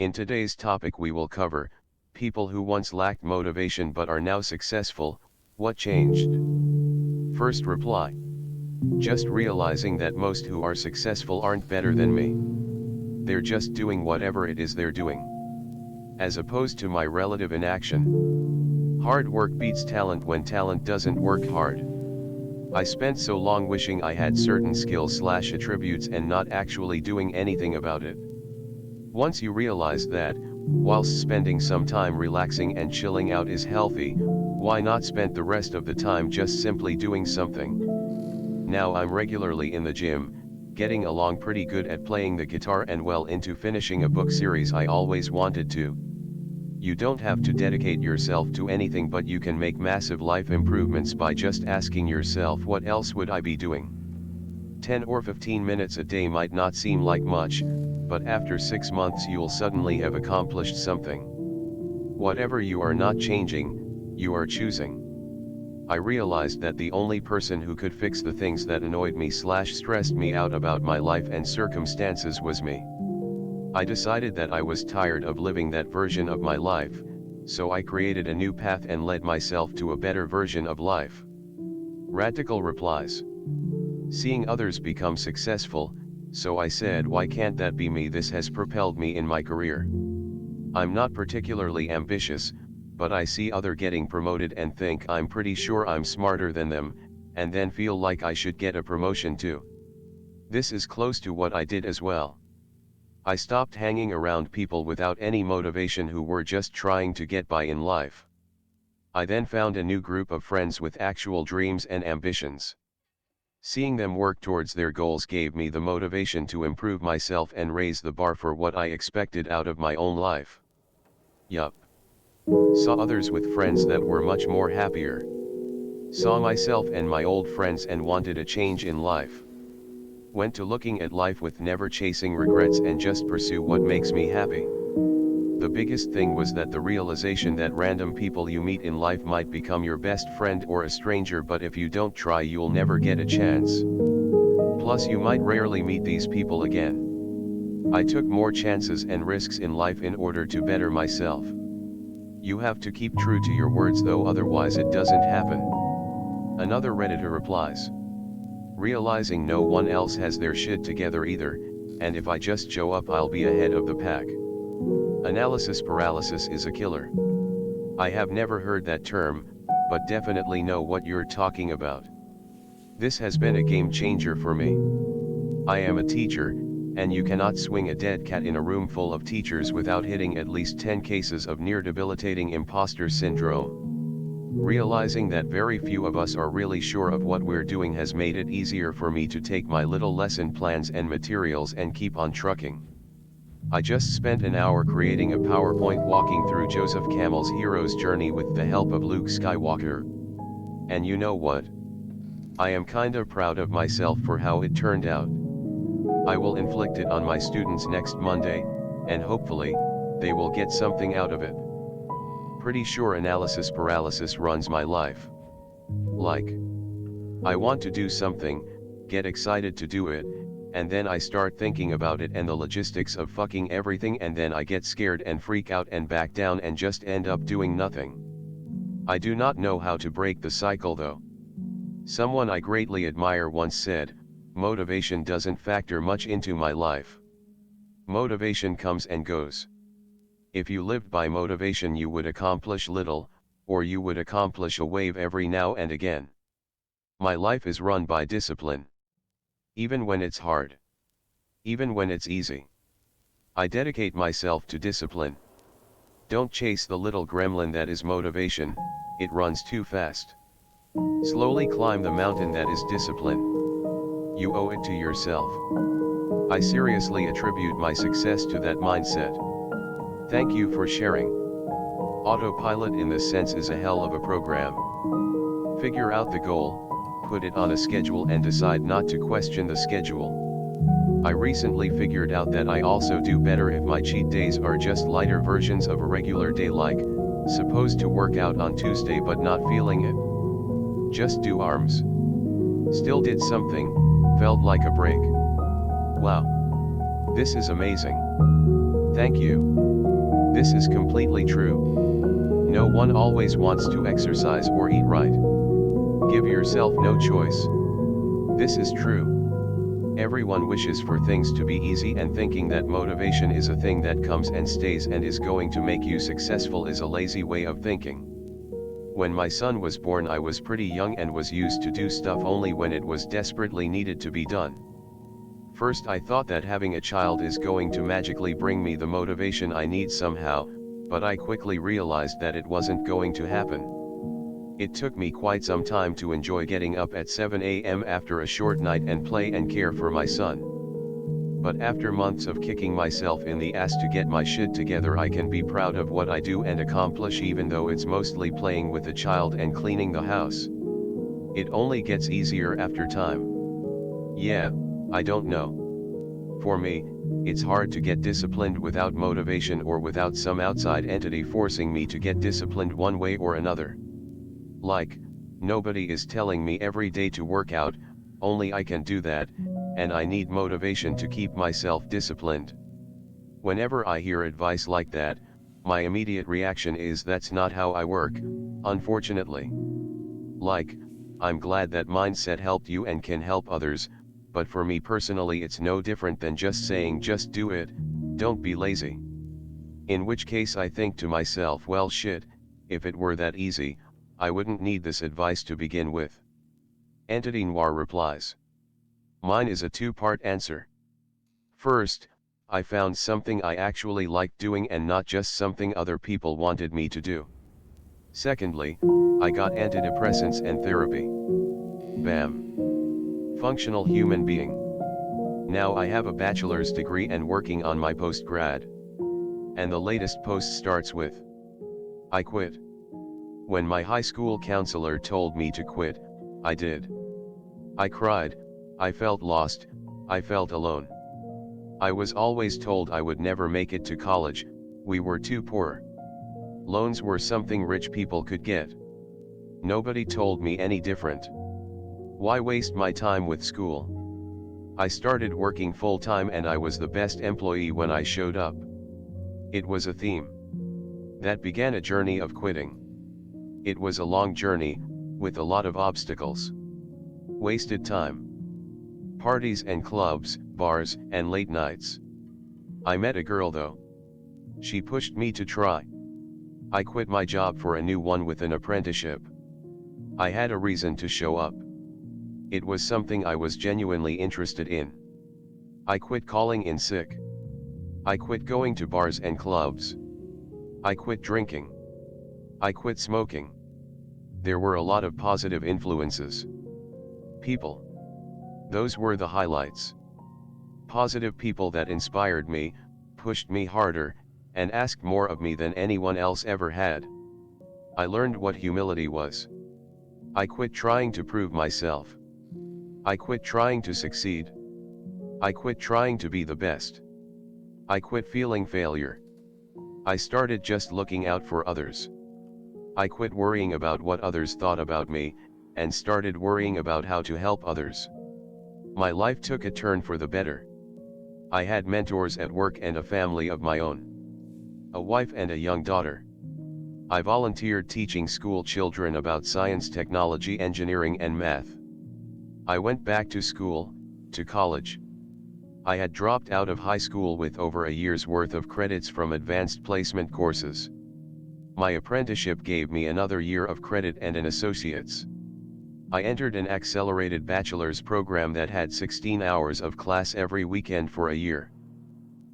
In today's topic we will cover, people who once lacked motivation but are now successful, what changed? First reply. Just realizing that most who are successful aren't better than me. They're just doing whatever it is they're doing. As opposed to my relative inaction. Hard work beats talent when talent doesn't work hard. I spent so long wishing I had certain skills/attributes and not actually doing anything about it. Once you realize that, whilst spending some time relaxing and chilling out is healthy, why not spend the rest of the time just simply doing something? Now I'm regularly in the gym, getting along pretty good at playing the guitar and well into finishing a book series I always wanted to. You don't have to dedicate yourself to anything, but you can make massive life improvements by just asking yourself, what else would I be doing? 10 or 15 minutes a day might not seem like much, but after 6 months you'll suddenly have accomplished something. Whatever you are not changing, you are choosing. I realized that the only person who could fix the things that annoyed me/stressed me out about my life and circumstances was me. I decided that I was tired of living that version of my life, so I created a new path and led myself to a better version of life. Radical replies. Seeing others become successful, so I said, why can't that be me? This has propelled me in my career. I'm not particularly ambitious, but I see other getting promoted and think I'm pretty sure I'm smarter than them, and then feel like I should get a promotion too. This is close to what I did as well. I stopped hanging around people without any motivation who were just trying to get by in life. I then found a new group of friends with actual dreams and ambitions. Seeing them work towards their goals gave me the motivation to improve myself and raise the bar for what I expected out of my own life. Yup. Saw others with friends that were much more happier. Saw myself and my old friends and wanted a change in life. Went to looking at life with never chasing regrets and just pursue what makes me happy. The biggest thing was that the realization that random people you meet in life might become your best friend or a stranger, but if you don't try you'll never get a chance. Plus you might rarely meet these people again. I took more chances and risks in life in order to better myself. You have to keep true to your words though, otherwise it doesn't happen. Another Redditor replies. Realizing no one else has their shit together either, and if I just show up I'll be ahead of the pack. Analysis paralysis is a killer. I have never heard that term, but definitely know what you're talking about. This has been a game changer for me. I am a teacher, and you cannot swing a dead cat in a room full of teachers without hitting at least 10 cases of near debilitating imposter syndrome. Realizing that very few of us are really sure of what we're doing has made it easier for me to take my little lesson plans and materials and keep on trucking. I just spent an hour creating a PowerPoint walking through Joseph Campbell's hero's journey with the help of Luke Skywalker. And you know what? I am kinda proud of myself for how it turned out. I will inflict it on my students next Monday, and hopefully, they will get something out of it. Pretty sure analysis paralysis runs my life. Like, I want to do something, get excited to do it, and then I start thinking about it and the logistics of fucking everything, and then I get scared and freak out and back down and just end up doing nothing. I do not know how to break the cycle though. Someone I greatly admire once said, motivation doesn't factor much into my life. Motivation comes and goes. If you lived by motivation you would accomplish little, or you would accomplish a wave every now and again. My life is run by discipline. Even when it's hard. Even when it's easy. I dedicate myself to discipline. Don't chase the little gremlin that is motivation, it runs too fast. Slowly climb the mountain that is discipline. You owe it to yourself. I seriously attribute my success to that mindset. Thank you for sharing. Autopilot in this sense is a hell of a program. Figure out the goal, put it on a schedule and decide not to question the schedule. I recently figured out that I also do better if my cheat days are just lighter versions of a regular day, like, supposed to work out on Tuesday but not feeling it. Just do arms. Still did something, felt like a break. Wow. This is amazing. Thank you. This is completely true. No one always wants to exercise or eat right. Give yourself no choice. This is true. Everyone wishes for things to be easy, and thinking that motivation is a thing that comes and stays and is going to make you successful is a lazy way of thinking. When my son was born, I was pretty young and was used to do stuff only when it was desperately needed to be done. First I thought that having a child is going to magically bring me the motivation I need somehow, but I quickly realized that it wasn't going to happen. It took me quite some time to enjoy getting up at 7 a.m. after a short night and play and care for my son. But after months of kicking myself in the ass to get my shit together, I can be proud of what I do and accomplish, even though it's mostly playing with the child and cleaning the house. It only gets easier after time. Yeah, I don't know. For me, it's hard to get disciplined without motivation or without some outside entity forcing me to get disciplined one way or another. Like, nobody is telling me every day to work out, only I can do that, and I need motivation to keep myself disciplined. Whenever I hear advice like that, my immediate reaction is that's not how I work, unfortunately. Like, I'm glad that mindset helped you and can help others, but for me personally it's no different than just saying just do it, don't be lazy. In which case I think to myself, well shit, if it were that easy, I wouldn't need this advice to begin with. Entity Noir replies. Mine is a two-part answer. First, I found something I actually liked doing and not just something other people wanted me to do. Secondly, I got antidepressants and therapy. Bam. Functional human being. Now I have a bachelor's degree and working on my postgrad. And the latest post starts with, I quit. When my high school counselor told me to quit, I did. I cried, I felt lost, I felt alone. I was always told I would never make it to college, we were too poor. Loans were something rich people could get. Nobody told me any different. Why waste my time with school? I started working full-time and I was the best employee when I showed up. It was a theme. That began a journey of quitting. It was a long journey, with a lot of obstacles. Wasted time. Parties and clubs, bars, and late nights. I met a girl though. She pushed me to try. I quit my job for a new one with an apprenticeship. I had a reason to show up. It was something I was genuinely interested in. I quit calling in sick. I quit going to bars and clubs. I quit drinking. I quit smoking. There were a lot of positive influences. People. Those were the highlights. Positive people that inspired me, pushed me harder, and asked more of me than anyone else ever had. I learned what humility was. I quit trying to prove myself. I quit trying to succeed. I quit trying to be the best. I quit feeling failure. I started just looking out for others. I quit worrying about what others thought about me, and started worrying about how to help others. My life took a turn for the better. I had mentors at work and a family of my own. A wife and a young daughter. I volunteered teaching school children about science, technology, engineering, and math. I went back to school, to college. I had dropped out of high school with over a year's worth of credits from advanced placement courses. My apprenticeship gave me another year of credit and an associate's. I entered an accelerated bachelor's program that had 16 hours of class every weekend for a year.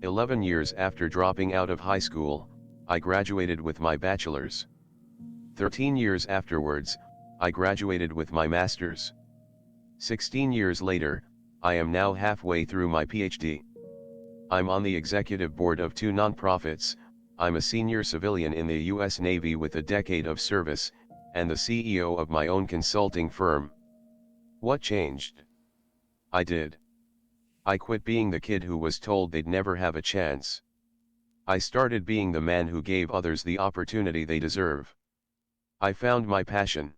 11 years after dropping out of high school, I graduated with my bachelor's. 13 years afterwards, I graduated with my master's. 16 years later, I am now halfway through my PhD. I'm on the executive board of 2 nonprofits, I'm a senior civilian in the US Navy with a decade of service, and the CEO of my own consulting firm. What changed? I did. I quit being the kid who was told they'd never have a chance. I started being the man who gave others the opportunity they deserve. I found my passion.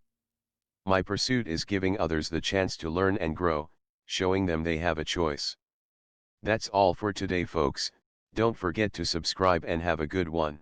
My pursuit is giving others the chance to learn and grow, showing them they have a choice. That's all for today, folks. Don't forget to subscribe and have a good one.